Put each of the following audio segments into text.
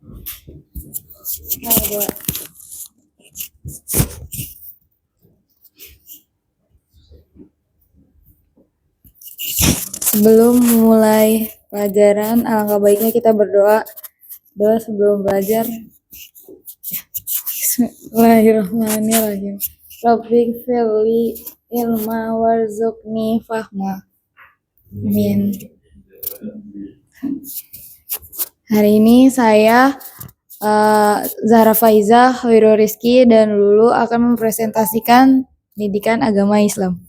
Ada. Sebelum mulai pelajaran, alangkah baiknya kita berdoa. Doa sebelum belajar. Bismillahirrahmanirrahim. Rabbik firli ilma warzuqni fahma. Amin. Hari ini saya Zahra Faiza, Hoirul Rizky, dan Lulu akan mempresentasikan pendidikan agama Islam.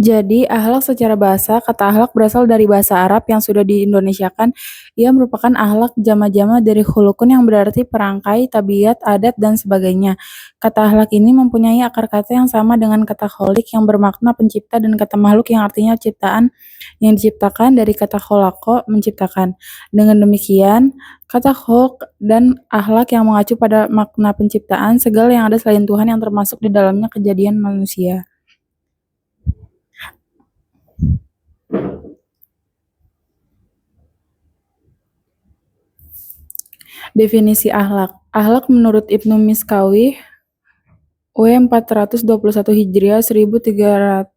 Jadi, akhlak secara bahasa, kata akhlak berasal dari bahasa Arab yang sudah diindonesiakan. Ia merupakan akhlak jama-jama dari khulukun yang berarti perangkai, tabiat, adat, dan sebagainya. Kata akhlak ini mempunyai akar kata yang sama dengan kata kholik yang bermakna pencipta dan kata makhluk yang artinya ciptaan yang diciptakan dari kata kholako, menciptakan. Dengan demikian, kata khuluk dan akhlak yang mengacu pada makna penciptaan, segala yang ada selain Tuhan yang termasuk di dalamnya kejadian manusia. Definisi akhlak. Akhlak menurut Ibnu Miskawih W 421 Hijriah 1030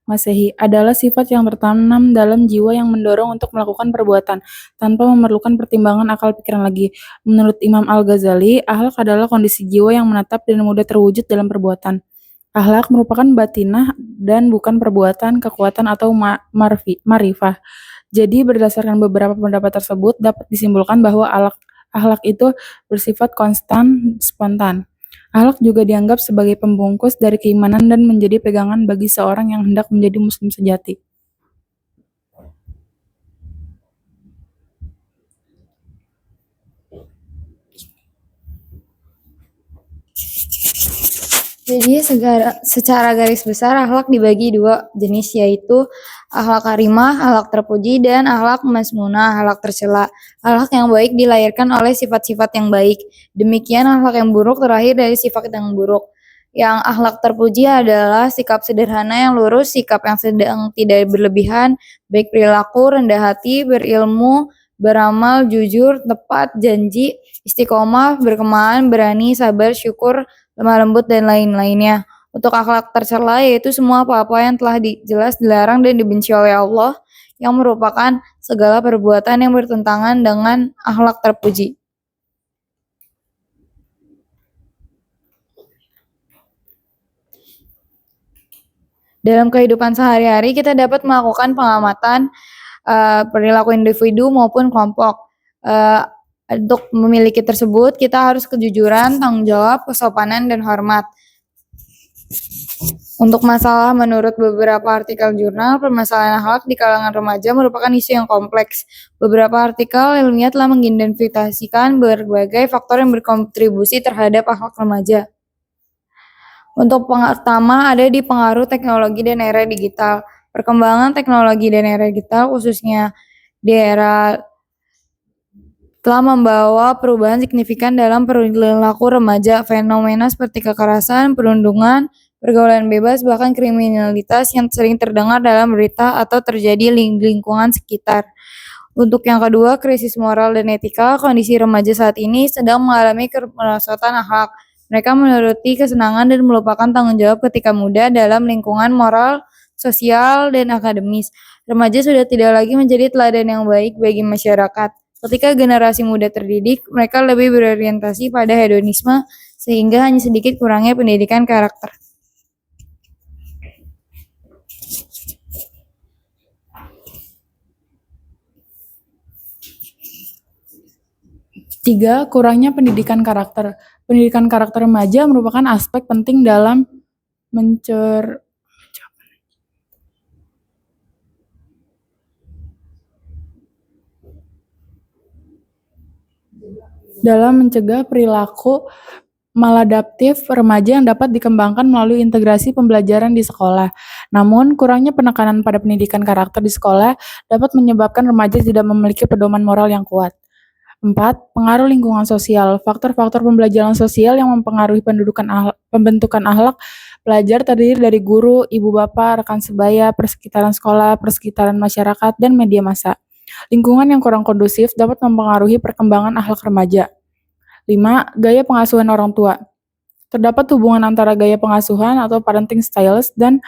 Masehi adalah sifat yang tertanam dalam jiwa yang mendorong untuk melakukan perbuatan tanpa memerlukan pertimbangan akal pikiran lagi. Menurut Imam Al-Ghazali, akhlak adalah kondisi jiwa yang menetap dan mudah terwujud dalam perbuatan. Akhlak merupakan batinah dan bukan perbuatan, kekuatan, atau marifah. Jadi berdasarkan beberapa pendapat tersebut dapat disimpulkan bahwa akhlak itu bersifat konstan, spontan. Akhlak juga dianggap sebagai pembungkus dari keimanan dan menjadi pegangan bagi seorang yang hendak menjadi muslim sejati. Jadi secara garis besar akhlak dibagi dua jenis, yaitu akhlak karimah, akhlak terpuji, dan akhlak masmunah, akhlak tercela. Akhlak yang baik dilahirkan oleh sifat-sifat yang baik. Demikian akhlak yang buruk terlahir dari sifat yang buruk. Yang akhlak terpuji adalah sikap sederhana yang lurus, sikap yang sedang tidak berlebihan, baik perilaku, rendah hati, berilmu, beramal, jujur, tepat, janji, istiqomah, berkemahan, berani, sabar, syukur, lemah lembut, dan lain-lainnya. Untuk akhlak tercela yaitu semua apa-apa yang telah jelas dilarang dan dibenci oleh Allah, yang merupakan segala perbuatan yang bertentangan dengan akhlak terpuji. Dalam kehidupan sehari-hari kita dapat melakukan pengamatan perilaku individu maupun kelompok. Untuk memiliki tersebut, kita harus kejujuran, tanggung jawab, kesopanan, dan hormat. Untuk masalah menurut beberapa artikel jurnal, permasalahan akhlak di kalangan remaja merupakan isu yang kompleks. Beberapa artikel ilmiah telah mengidentifikasikan berbagai faktor yang berkontribusi terhadap akhlak remaja. Untuk pertama, ada di pengaruh teknologi dan era digital. Perkembangan teknologi dan era digital, khususnya di era telah membawa perubahan signifikan dalam perilaku remaja. Fenomena seperti kekerasan, perundungan, pergaulan bebas, bahkan kriminalitas yang sering terdengar dalam berita atau terjadi di lingkungan sekitar. Untuk yang kedua, krisis moral dan etika. Kondisi remaja saat ini sedang mengalami kemerosotan akhlak. Mereka menuruti kesenangan dan melupakan tanggung jawab ketika muda dalam lingkungan moral, sosial, dan akademis. Remaja sudah tidak lagi menjadi teladan yang baik bagi masyarakat. Ketika generasi muda terdidik, mereka lebih berorientasi pada hedonisme, sehingga hanya sedikit kurangnya pendidikan karakter. Tiga, kurangnya pendidikan karakter. Pendidikan karakter remaja merupakan aspek penting dalam mencegah perilaku maladaptif remaja yang dapat dikembangkan melalui integrasi pembelajaran di sekolah. Namun, kurangnya penekanan pada pendidikan karakter di sekolah dapat menyebabkan remaja tidak memiliki pedoman moral yang kuat. 4. Pengaruh lingkungan sosial. Faktor-faktor pembelajaran sosial yang mempengaruhi pembentukan akhlak pelajar terdiri dari guru, ibu bapa, rekan sebaya, persekitaran sekolah, persekitaran masyarakat, dan media massa. Lingkungan yang kurang kondusif dapat mempengaruhi perkembangan akhlak remaja. 5. Gaya pengasuhan orang tua. Terdapat hubungan antara gaya pengasuhan atau parenting styles dan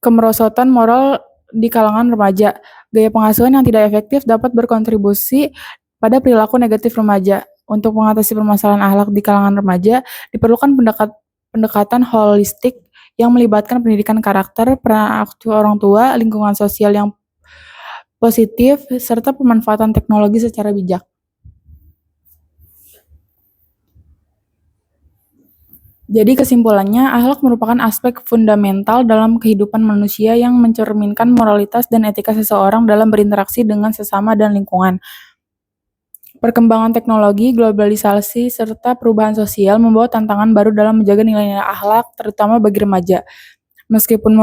kemerosotan moral di kalangan remaja. Gaya pengasuhan yang tidak efektif dapat berkontribusi pada perilaku negatif remaja. Untuk mengatasi permasalahan akhlak di kalangan remaja, diperlukan pendekatan holistik yang melibatkan pendidikan karakter, peran aktif orang tua, lingkungan sosial yang positif, serta pemanfaatan teknologi secara bijak. Jadi kesimpulannya, akhlak merupakan aspek fundamental dalam kehidupan manusia yang mencerminkan moralitas dan etika seseorang dalam berinteraksi dengan sesama dan lingkungan. Perkembangan teknologi, globalisasi, serta perubahan sosial membawa tantangan baru dalam menjaga nilai-nilai akhlak, terutama bagi remaja. Meskipun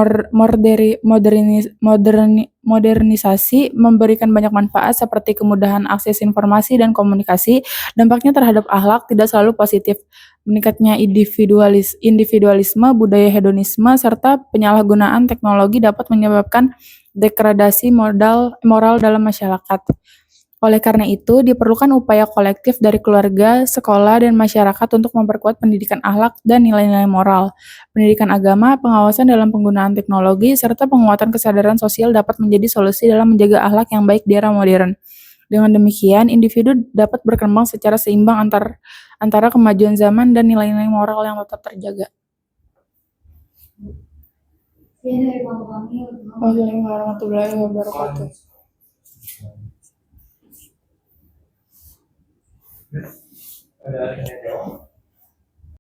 modernisasi memberikan banyak manfaat seperti kemudahan akses informasi dan komunikasi, dampaknya terhadap akhlak tidak selalu positif. Meningkatnya individualisme, budaya hedonisme, serta penyalahgunaan teknologi dapat menyebabkan degradasi moral dalam masyarakat. Oleh karena itu, diperlukan upaya kolektif dari keluarga, sekolah, dan masyarakat untuk memperkuat pendidikan akhlak dan nilai-nilai moral. Pendidikan agama, pengawasan dalam penggunaan teknologi, serta penguatan kesadaran sosial dapat menjadi solusi dalam menjaga akhlak yang baik di era modern. Dengan demikian, individu dapat berkembang secara seimbang antara kemajuan zaman dan nilai-nilai moral yang tetap terjaga. Wassalamualaikum warahmatullahi wabarakatuh. Ada